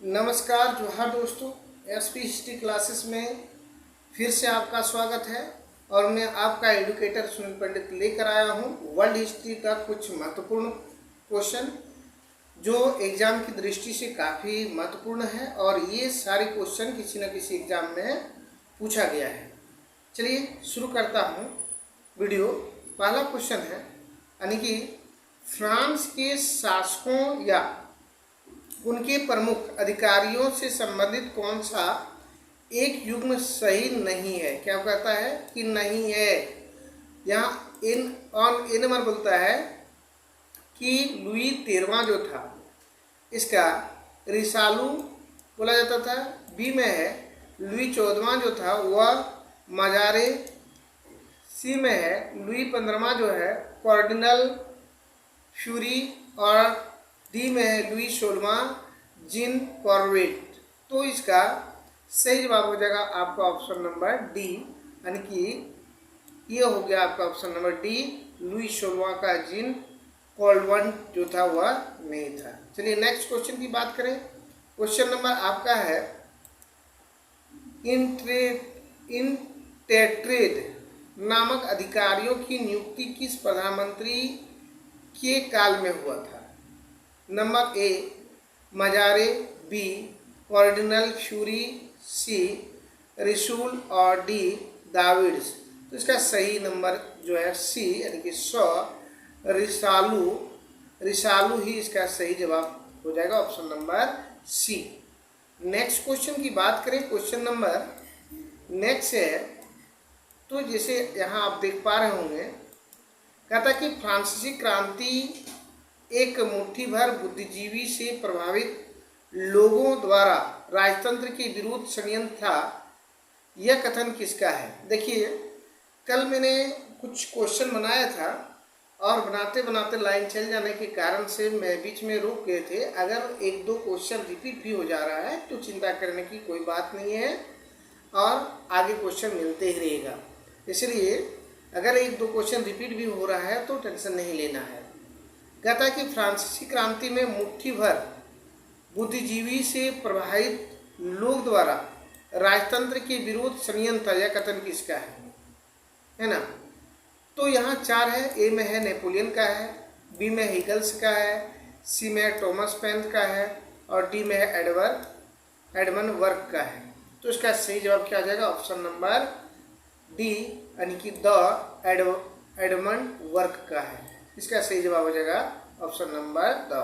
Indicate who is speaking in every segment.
Speaker 1: नमस्कार जोहार दोस्तों। एसपी हिस्ट्री क्लासेस में फिर से आपका स्वागत है और मैं आपका एडुकेटर सुनील पंडित लेकर आया हूँ वर्ल्ड हिस्ट्री का कुछ महत्वपूर्ण क्वेश्चन जो एग्ज़ाम की दृष्टि से काफ़ी महत्वपूर्ण है और ये सारे क्वेश्चन किसी न किसी एग्ज़ाम में पूछा गया है। चलिए शुरू करता हूँ वीडियो। पहला क्वेश्चन है यानी कि फ्रांस के शासकों या उनके प्रमुख अधिकारियों से संबंधित कौन सा एक युग्म सही नहीं है। क्या कहता है कि नहीं है। यहाँ ए नंबर बोलता है कि लुई 13वां जो था इसका रिसालू बोला जाता था। बी में है लुई 14वां जो था वह मजारे। सी में है लुई 15वां जो है कार्डिनल फ्यूरी और डी में है लुई 16वां जीन कॉर्बेट। तो इसका सही जवाब हो जाएगा आपका ऑप्शन नंबर डी, यानी कि ये हो गया आपका ऑप्शन नंबर डी। लुई 16वां का जीन कॉर्बेट जो था वह नहीं था। चलिए नेक्स्ट क्वेश्चन की बात करें। क्वेश्चन नंबर आपका है इंटेट्रेड नामक अधिकारियों की नियुक्ति किस प्रधानमंत्री के काल में हुआ था। Number A Mazarin, B cardinal Fleury, C Richelieu और डी दाविड्स। तो इसका सही नंबर जो है सी यानी कि 100 रिसालू ही इसका सही जवाब हो जाएगा option number C. Next question की बात करें। क्वेश्चन नंबर नेक्स्ट है तो जैसे यहाँ आप देख पा रहे होंगे कहता कि फ्रांसीसी क्रांति एक मुट्ठी भर बुद्धिजीवी से प्रभावित लोगों द्वारा राजतंत्र के विरुद्ध षड्यंत्र था। यह कथन किसका है। देखिए कल मैंने कुछ क्वेश्चन बनाया था और बनाते बनाते लाइन चल जाने के कारण से मैं बीच में रुक गए थे। अगर एक दो क्वेश्चन रिपीट भी हो जा रहा है तो चिंता करने की कोई बात नहीं है और आगे क्वेश्चन मिलते ही रहेगा। इसलिए अगर एक दो क्वेश्चन रिपीट भी हो रहा है तो टेंशन नहीं लेना है। कहता है कि फ्रांसीसी क्रांति में मुट्ठी भर बुद्धिजीवी से प्रभावित लोग द्वारा राजतंत्र के विरुद्ध षड्यंत्र था। यह कथन किसका है ना। तो यहाँ चार है। ए में है नेपोलियन का है, बी में हिगल्स का है, सी में टॉमस पेन का है और डी में है एडमंड वर्क का है। तो इसका सही जवाब क्या आ जाएगा ऑप्शन नंबर डी यानी कि द एडमंड वर्क का है। इसका सही जवाब हो जाएगा ऑप्शन नंबर द।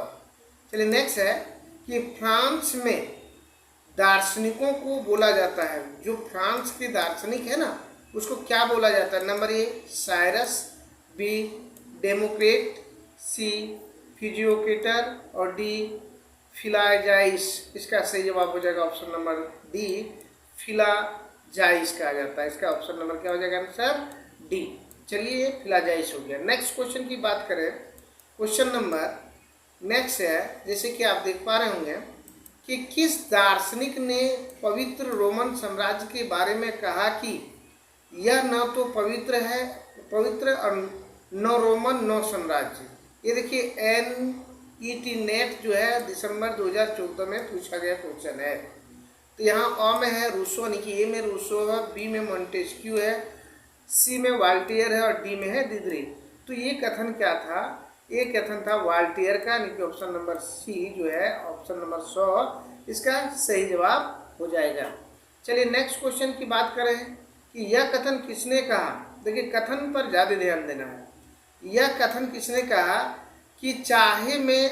Speaker 1: चलिए नेक्स्ट है कि फ्रांस में दार्शनिकों को बोला जाता है। जो फ्रांस के दार्शनिक है ना उसको क्या बोला जाता है। नंबर ए साइरस, बी डेमोक्रेट, सी फिजियोकेटर और डी फिलाजाइस। इसका सही जवाब हो जाएगा ऑप्शन नंबर डी फिलाजाइस कहा जाता है। इसका ऑप्शन नंबर क्या हो जाएगा आंसर डी। चलिए फिलाजाइस हो गया। नेक्स्ट क्वेश्चन की बात करें। क्वेश्चन नंबर नेक्स्ट है जैसे कि आप देख पा रहे होंगे कि किस दार्शनिक ने पवित्र रोमन साम्राज्य के बारे में कहा कि यह न तो पवित्र और न रोमन न साम्राज्य। ये देखिए NET नेट जो है दिसंबर 2014 में पूछा गया क्वेश्चन है। तो यहाँ अ में है रूसो यानी कि ए में रूसो है, बी में मोंटेस्क्यू है, सी में वाल्टियर है और डी में है दिदरी। तो ये कथन क्या था। ये कथन था वाल्टियर का यानी कि ऑप्शन नंबर सी जो है ऑप्शन नंबर 100 इसका सही जवाब हो जाएगा। चलिए नेक्स्ट क्वेश्चन की बात करें कि यह कथन किसने कहा। देखिए कथन पर ज़्यादा ध्यान देना है। यह कथन किसने कहा कि चाहे मैं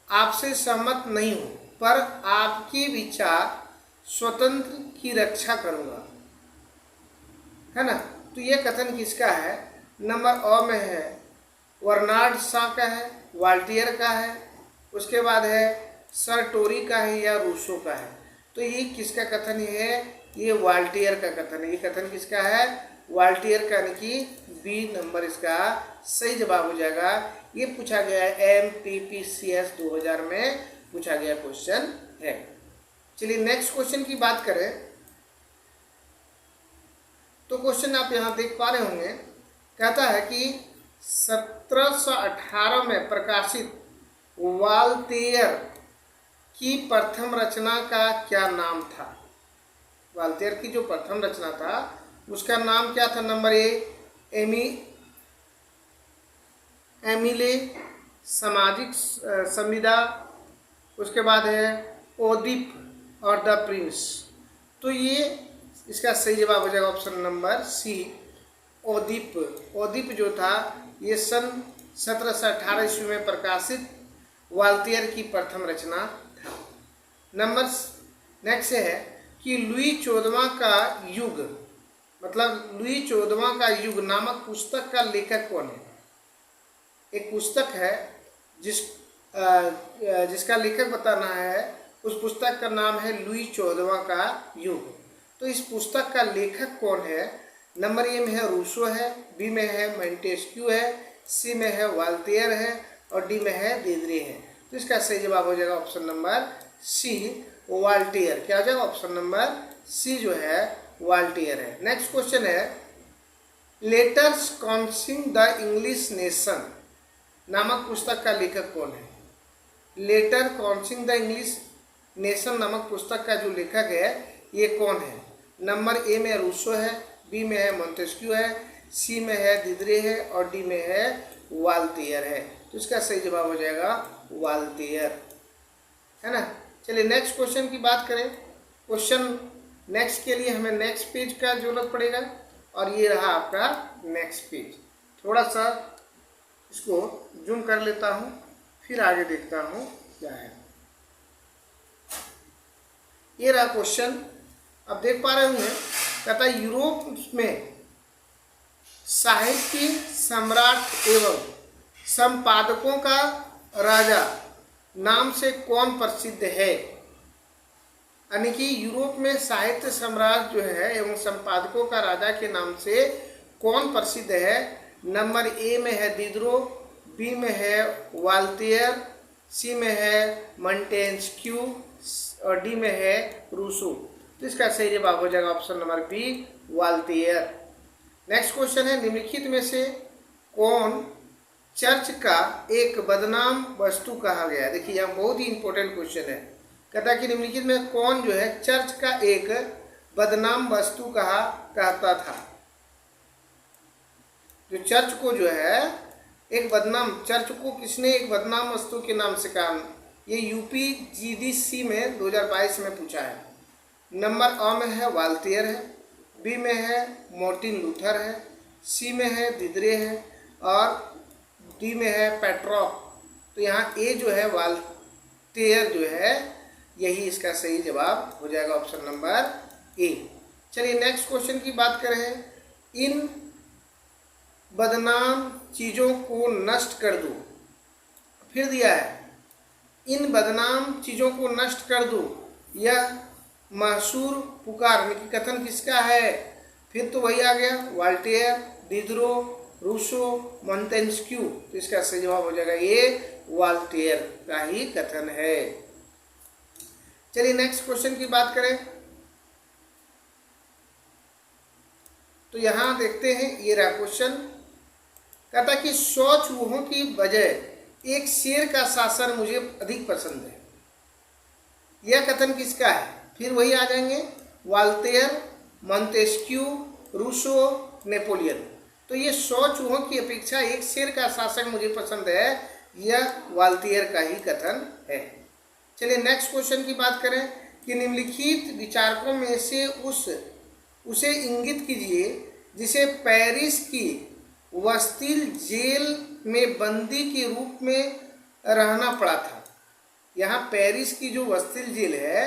Speaker 1: आपसे सहमत नहीं हूँ पर आपके विचार स्वतंत्र की रक्षा करूँगा, है ना। तो यह कथन किसका है। नंबर अ में है बर्नार्ड शॉ का है, वाल्टियर का है, उसके बाद है सरटोरी का है या रूसो का है। तो ये किसका कथन है। ये वाल्टियर का कथन है। ये कथन किसका है वाल्टियर का यानी कि बी नंबर इसका सही जवाब हो जाएगा। ये पूछा गया है MPPCS 2000 में पूछा गया क्वेश्चन है। चलिए नेक्स्ट क्वेश्चन की बात करें तो क्वेश्चन आप यहाँ देख पा रहे होंगे कहता है कि 1718 में प्रकाशित वाल्तेयर की प्रथम रचना का क्या नाम था? वाल्तेयर की जो प्रथम रचना था उसका नाम क्या था? नंबर ए एमिले सामाजिक संविदा, उसके बाद है ओडिप और द प्रिंस। तो ये इसका सही जवाब हो जाएगा ऑप्शन नंबर सी, ओडिप। ओडिप जो था ये सन 1718 ईस्वी में प्रकाशित वाल्तेयर की प्रथम रचना था। नंबर नेक्स्ट है कि लुई 14वां का युग, मतलब लुई 14वां का युग नामक पुस्तक का लेखक कौन है? एक पुस्तक है जिसका लेखक बताना है। उस पुस्तक का नाम है लुई 14वां का युग। तो इस पुस्तक का लेखक कौन है? नंबर ए में है रूसो है, बी में है मोंटेस्क्यू है, सी में है वाल्तेयर है और डी में है दिदरे है। तो इसका सही जवाब हो जाएगा ऑप्शन नंबर सी, वाल्टेयर। क्या हो जाएगा? ऑप्शन नंबर सी जो है वाल्टेयर है। नेक्स्ट क्वेश्चन है लेटर्स कॉन्सिंग द इंग्लिश नेशन नामक पुस्तक का लेखक कौन है? लेटर कॉन्सिंग द इंग्लिश नेशन नामक पुस्तक का जो लेखक है ये कौन है? नंबर ए में रूसो है, बी में है मोंटेस्क्यू है, सी में है दिदरे है और डी में है वाल्तेयर है। तो इसका सही जवाब हो जाएगा वाल्तेयर, है ना। चलिए नेक्स्ट क्वेश्चन की बात करें। क्वेश्चन नेक्स्ट के लिए हमें नेक्स्ट पेज का जरूरत पड़ेगा और ये रहा आपका नेक्स्ट पेज। थोड़ा सा इसको जूम कर लेता हूँ, फिर आगे देखता हूँ क्या है। ये रहा क्वेश्चन, अब देख पा रहे होंगे। कहता है यूरोप में साहित्य सम्राट एवं संपादकों का राजा नाम से कौन प्रसिद्ध है? यानी कि यूरोप में साहित्य सम्राट जो है एवं संपादकों का राजा के नाम से कौन प्रसिद्ध है? नंबर ए में है दिदरो, बी में है वाल्तेयर, सी में है मोंटेस्क्यू और डी में है रूसो। तो इसका सही जवाब हो जाएगा option number B, Voltaire. Next question है निम्नलिखित में से कौन चर्च का एक बदनाम वस्तु कहा गया? देखिए यह बहुत ही इंपॉर्टेंट क्वेश्चन है। कहता है कि निम्नलिखित में कौन जो है चर्च का एक बदनाम वस्तु कहता था? जो चर्च को जो है एक बदनाम, चर्च को किसने एक बदनाम वस्तु के नाम से कहा? ये यूपीजीडीसी में 2022 में पूछा है। नंबर अ में है वाल्तेयर है, बी में है मार्टिन लूथर है, सी में है दिदरे है और डी में है पेट्रॉक। तो यहाँ ए जो है वाल्तेयर जो है यही इसका सही जवाब हो जाएगा ऑप्शन नंबर ए। चलिए नेक्स्ट क्वेश्चन की बात करें। इन बदनाम चीज़ों को नष्ट कर दो। फिर दिया है इन बदनाम चीज़ों को नष्ट कर दो, यह मशहूर पुकार की कथन किसका है? फिर तो वही आ गया वाल्टेयर, दिदरो, रूसो, मोंटेस्क्यू। तो इसका सही जवाब हो जाएगा ये वाल्टेयर का ही कथन है। चलिए नेक्स्ट क्वेश्चन की बात करें तो यहाँ देखते हैं ये रहा क्वेश्चन। कहता कि 100 चूहों की बजाय एक शेर का शासन मुझे अधिक पसंद है। यह कथन किसका है? फिर वही आ जाएंगे वाल्तेयर, मोंटेस्क्यू, रूसो, नेपोलियन। तो ये 100 चूहों की अपेक्षा एक शेर का शासन मुझे पसंद है, यह वाल्तेयर का ही कथन है। चलिए नेक्स्ट क्वेश्चन की बात करें कि निम्नलिखित विचारकों में से उसे इंगित कीजिए जिसे पेरिस की बस्तिल जेल में बंदी के रूप में रहना पड़ा था। यहाँ पेरिस की जो बस्तिल जेल है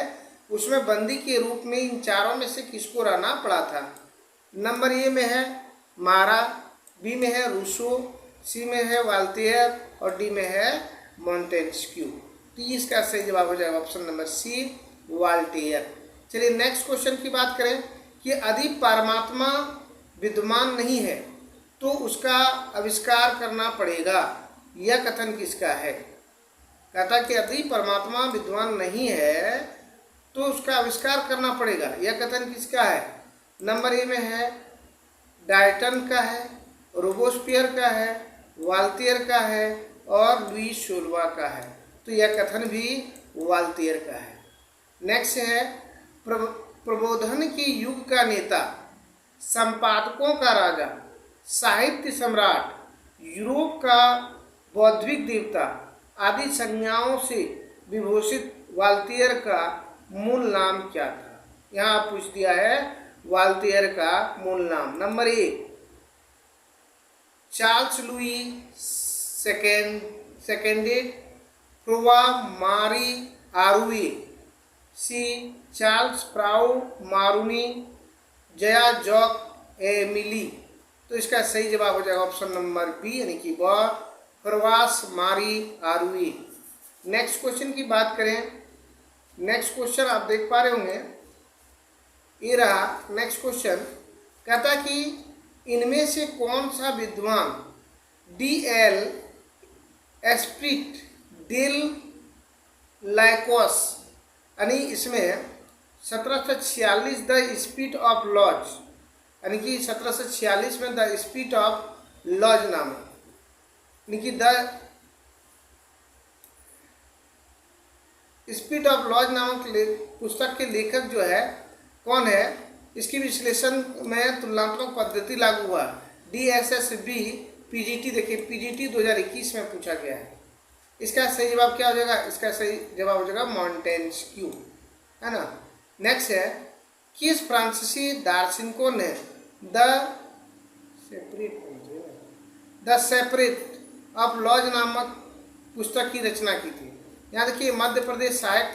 Speaker 1: उसमें बंदी के रूप में इन चारों में से किसको रहना पड़ा था? नंबर ए में है मारा, बी में है रूसो, सी में है वाल्तेयर और डी में है मोंटेस्क्यू। तो इसका सही जवाब हो जाएगा ऑप्शन नंबर सी, वाल्टेयर। चलिए नेक्स्ट क्वेश्चन की बात करें कि यदि परमात्मा विद्यमान नहीं है तो उसका आविष्कार करना पड़ेगा। यह कथन किसका है? कहता कि यदि परमात्मा विद्यमान नहीं है तो उसका आविष्कार करना पड़ेगा। यह कथन किसका है? नंबर ए में है डाल्टन का है, रोबोस्पियर का है, वाल्तेयर का है और लुई 16वां का है। तो यह कथन भी वाल्टियर का है। नेक्स्ट है प्रबोधन के युग का नेता, संपादकों का राजा, साहित्य सम्राट, यूरोप का बौद्धिक देवता आदि संज्ञाओं से विभूषित वाल्टियर का मूल नाम क्या था। यहाँ पूछ दिया है वाल्टियर का मूल नाम। Number 1 Charles Louis Secondat François Marie Arouet, C Charles प्राउ मारूनी, जया जॉक एमिली। तो इसका सही जवाब हो जाएगा ऑप्शन नंबर बी यानी कि वह प्रवास मारी आरुए। नेक्स्ट क्वेश्चन की बात करें, नेक्स्ट क्वेश्चन आप देख पा रहे होंगे, ये रहा नेक्स्ट क्वेश्चन। कहता कि इनमें से कौन सा विद्वान DL एस्प्रिट डेल लाइकोस यानी इसमें 1746 द स्पीट ऑफ लॉज यानी कि 1746 में द स्पीट ऑफ लॉज नामक यानी कि द स्पीट ऑफ लॉज नामक पुस्तक के लेखक जो है कौन है, इसकी विश्लेषण में तुलनात्मक पद्धति लागू हुआ। DSSB PGT देखिए PGT 2021 में पूछा गया है। इसका सही जवाब क्या हो जाएगा, इसका सही जवाब हो जाएगा मॉन्टेस्क्यू, है ना। नेक्स्ट है किस फ्रांसीसी दार्शनिकों ने द सेपरेट ऑफ लॉज नामक पुस्तक की रचना की थी। यहाँ देखिए मध्य प्रदेश सहायक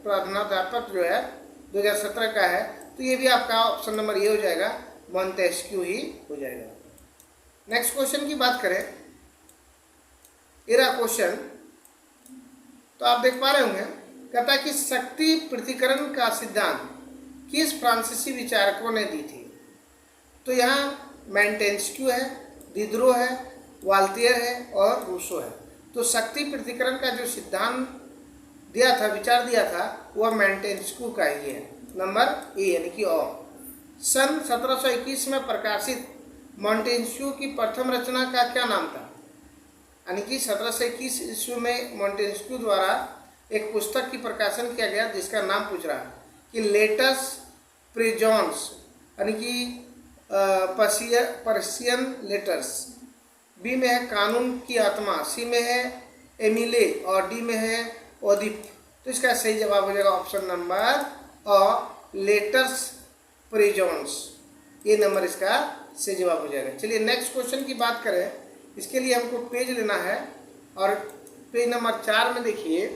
Speaker 1: प्राध्यापक जो है 2017 का है, तो ये भी आपका ऑप्शन नंबर ये हो जाएगा, मॉन्टेस्क्यू ही हो जाएगा। नेक्स्ट क्वेश्चन की बात करें, एरा क्वेश्चन, तो आप देख पा रहे होंगे, कहता है कि शक्ति पृथक्करण का सिद्धांत किस फ्रांसीसी विचारकों ने दी थी। तो यहाँ मॉन्टेस्क्यू है, दिदरो है, वाल्टियर है और रूसो है। तो शक्ति पृथक्करण का जो सिद्धांत दिया था, विचार दिया था, वह मॉन्टेस्क्यू का ही है, नंबर ए यानी कि ओ। सन 1721 में प्रकाशित मॉन्टेस्क्यू की प्रथम रचना का क्या नाम था, यानी कि 1721 ईस्वी में मॉन्टेस्क्यू द्वारा एक पुस्तक की प्रकाशन किया गया जिसका नाम पूछ रहा है कि लेटस प्रेजॉन्स यानी कि पर्शियन लेटर्स, बी में है कानून की आत्मा, सी में है एमिले और डी में है ओदिप। तो इसका सही जवाब हो जाएगा ऑप्शन नंबर लेटर्स प्रेजॉन्स, ये नंबर इसका सही जवाब हो जाएगा। चलिए नेक्स्ट क्वेश्चन की बात करें, इसके लिए हमको पेज लेना है और पेज नंबर 4 में देखिए,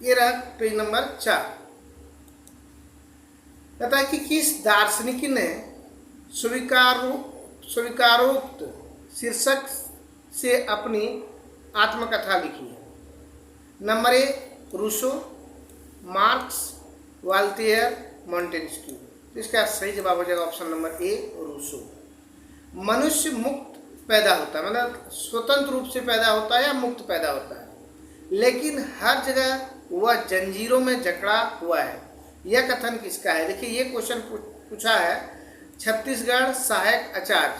Speaker 1: ये रहा पेज नंबर 4। कहता है कि किस दार्शनिक ने स्वीकारोक्त शीर्षक से अपनी आत्मकथा लिखी है। Number 1 Rousseau, Marx, Voltaire, Montesquieu. तो इसका सही जवाब हो जाएगा ऑप्शन नंबर ए रूसो। मनुष्य मुक्त पैदा होता है, मतलब स्वतंत्र रूप से पैदा होता है या मुक्त पैदा होता है, लेकिन हर जगह वह जंजीरों में जकड़ा हुआ है। यह कथन किसका है। देखिए ये क्वेश्चन पूछा है छत्तीसगढ़ सहायक आचार्य,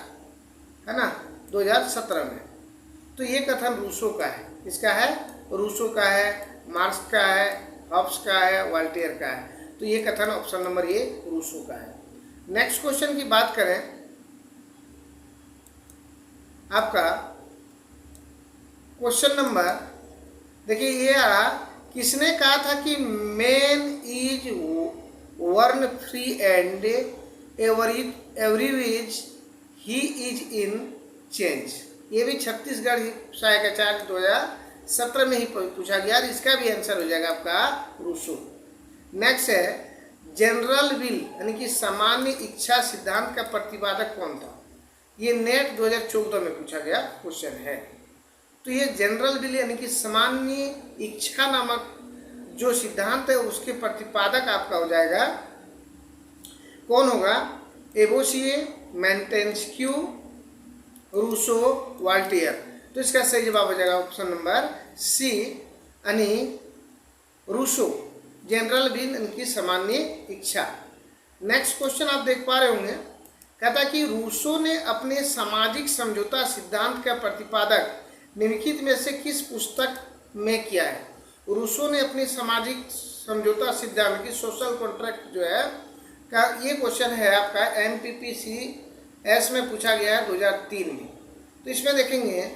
Speaker 1: है ना, 2017 में। तो ये कथन रूसो का है। किसका है, रूसो का है, मार्क्स का है, हॉब्स का है, वाल्टियर का है। तो ये कथन ऑप्शन नंबर ए रूसो का है। नेक्स्ट क्वेश्चन की बात करें, आपका क्वेश्चन नंबर देखिए ये आ, किसने कहा था कि man is born free and everywhere he is in chains. ये भी छत्तीसगढ़ सहायक आचार्य 2017 में ही पूछा गया, इसका भी आंसर हो जाएगा आपका रूसो। नेक्स्ट है जनरल विल यानी कि सामान्य इच्छा सिद्धांत का प्रतिपादक कौन था। ये नेट 2014 में पूछा गया क्वेश्चन है। तो ये जनरल विल यानी कि सामान्य इच्छा नामक जो सिद्धांत है उसके प्रतिपादक आपका हो जाएगा, कौन होगा, एवोसिए, मॉन्टेस्क्यू, रूसो, वाल्टियर। तो इसका सही जवाब हो जाएगा ऑप्शन नंबर सी यानी रूसो, जनरल विल इनकी सामान्य इच्छा। नेक्स्ट क्वेश्चन आप देख पा रहे होंगे, कहता कि रूसो ने अपने सामाजिक समझौता सिद्धांत का प्रतिपादक निम्नलिखित में से किस पुस्तक में किया है। रूसो ने अपने सामाजिक समझौता सिद्धांत की सोशल कॉन्ट्रैक्ट जो है का, ये क्वेश्चन है आपका NPPCS में पूछा गया है 2003 में। तो इसमें देखेंगे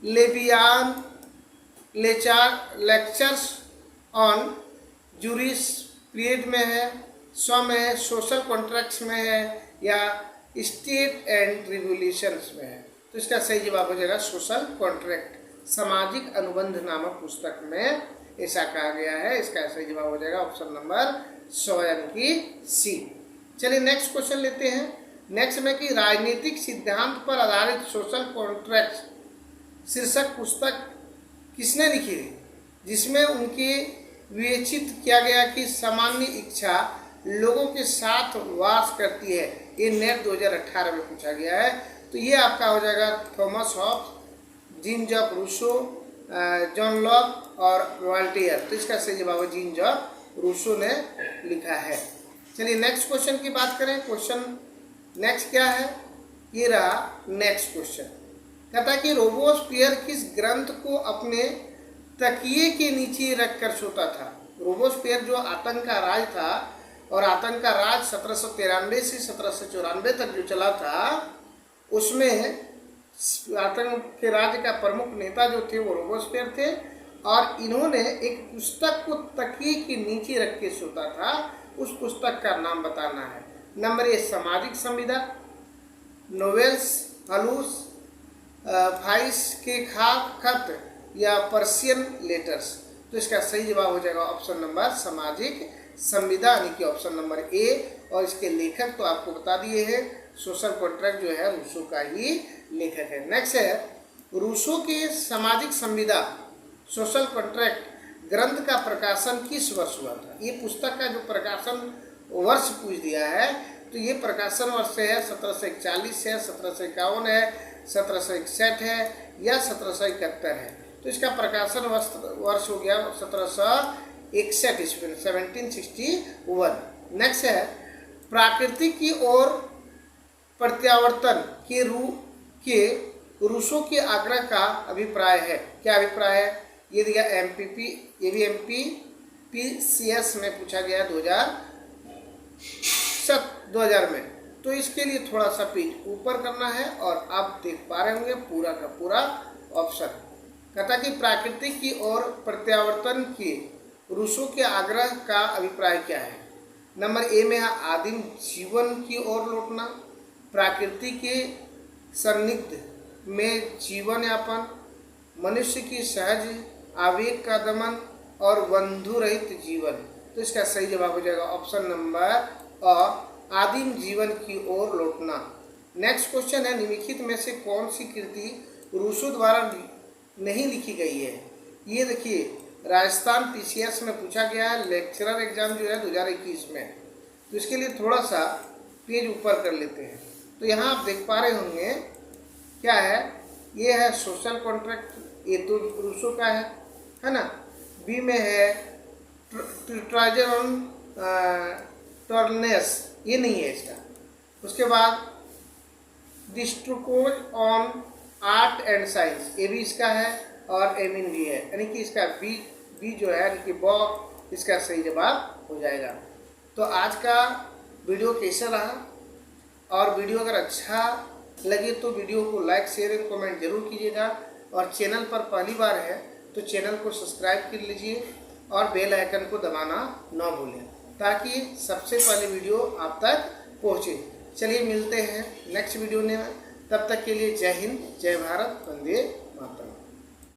Speaker 1: लेबियान लेक्चर्स ऑन जूरिस पीरियड में है, सम है, सोशल कॉन्ट्रैक्ट्स में है या स्टेट एंड रिवोल्यूशंस में है। तो इसका सही जवाब हो जाएगा सोशल कॉन्ट्रैक्ट, सामाजिक अनुबंध नामक पुस्तक में ऐसा कहा गया है। इसका सही जवाब हो जाएगा ऑप्शन नंबर 100 यानी कि सी। चलिए नेक्स्ट क्वेश्चन लेते हैं। नेक्स्ट में कि राजनीतिक सिद्धांत पर आधारित सोशल कॉन्ट्रैक्ट शीर्षक पुस्तक किसने लिखी थी, जिसमें उनकी विवेचित किया गया कि सामान्य इच्छा लोगों के साथ वास करती है। ये नेट 2018 में पूछा गया है। तो ये आपका हो जाएगा Thomas Hobbes, Jean Jacques Rousseau, John Locke और वॉल्टेयर। तो इसका सही जवाब है जीन जॉक रूसो ने लिखा है। चलिए नेक्स्ट क्वेश्चन की बात करें। क्वेश्चन नेक्स्ट क्या है, ये रहा नेक्स्ट क्वेश्चन। कहता है कि रोबोस्पियर किस ग्रंथ को अपने तकिए के नीचे रखकर सोता था। रोबोस्पियर जो आतंक का राज था, और आतंक का राज 1793 से 1794 तक जो चला था, उसमें आतंक के राज्य का प्रमुख नेता जो थे वो रोबोस्पियर थे। और इन्होंने एक पुस्तक को तकिए के नीचे रख के सोता था। उस पुस्तक का नाम बताना है। नंबर ए सामाजिक संविदा, नोवेल्स हलूस, फाइस के खत या पर्शियन लेटर्स। तो इसका सही जवाब हो जाएगा ऑप्शन नंबर सामाजिक संविदा यानी कि ऑप्शन नंबर ए। और इसके लेखक तो आपको बता दिए हैं, सोशल कॉन्ट्रैक्ट जो है रूसो का ही लेखक है। नेक्स्ट है रूसो के सामाजिक संविदा सोशल कॉन्ट्रैक्ट ग्रंथ का प्रकाशन किस वर्ष हुआ था। ये पुस्तक का जो प्रकाशन वर्ष पूछ दिया है, तो ये प्रकाशन वर्ष है 1741 है, 1751 है, 1761 है या 1771 है। तो इसका प्रकाशन वर्ष हो गया 1761 ईस्वी, 1761। नेक्स्ट है प्राकृतिक की ओर प्रत्यावर्तन के रूसो के आग्रह का अभिप्राय है। क्या अभिप्राय है, ये दिया NPPCS में पूछा गया 2000 में। तो इसके लिए थोड़ा सा पेज ऊपर करना है और आप देख पा रहे होंगे पूरा का पूरा ऑप्शन। कहता कि प्राकृतिक की ओर प्रत्यावर्तन के रूसो के आग्रह का अभिप्राय क्या है। नंबर ए में है आदिम जीवन की ओर लौटना, प्रकृति के सान्निध्य में जीवन यापन, मनुष्य की सहज आवेग का दमन और बंधु रहित जीवन। तो इसका सही जवाब हो जाएगा ऑप्शन नंबर अ, आदिम जीवन की ओर लौटना। नेक्स्ट क्वेश्चन है निम्नलिखित में से कौन सी कृति रूसो द्वारा नहीं लिखी गई है। ये देखिए राजस्थान PCS में पूछा गया है, लेक्चरर एग्जाम जो है 2021 में। तो इसके लिए थोड़ा सा पेज ऊपर कर लेते हैं। तो यहाँ आप देख पा रहे होंगे क्या है, ये है सोशल कॉन्ट्रैक्ट, ये तो रूसो का है ना। बी में है ट्रेजर ऑन टर्नेस, ये नहीं है इसका। उसके बाद डिस्ट्रोकोज ऑन आर्ट एंड साइंस, ये भी इसका है और एमिन भी है, यानी कि इसका बी जो है यानी कि बॉ इसका सही जवाब हो जाएगा। तो आज का वीडियो कैसा रहा, और वीडियो अगर अच्छा लगे तो वीडियो को लाइक शेयर एंड कमेंट जरूर कीजिएगा। और चैनल पर पहली बार है तो चैनल को सब्सक्राइब कर लीजिए और बेल आइकन को दबाना ना भूलें, ताकि सबसे पहले वीडियो आप तक पहुँचे। चलिए मिलते हैं नेक्स्ट वीडियो में, तब तक के लिए जय हिंद, जय भारत, वंदे मातरम।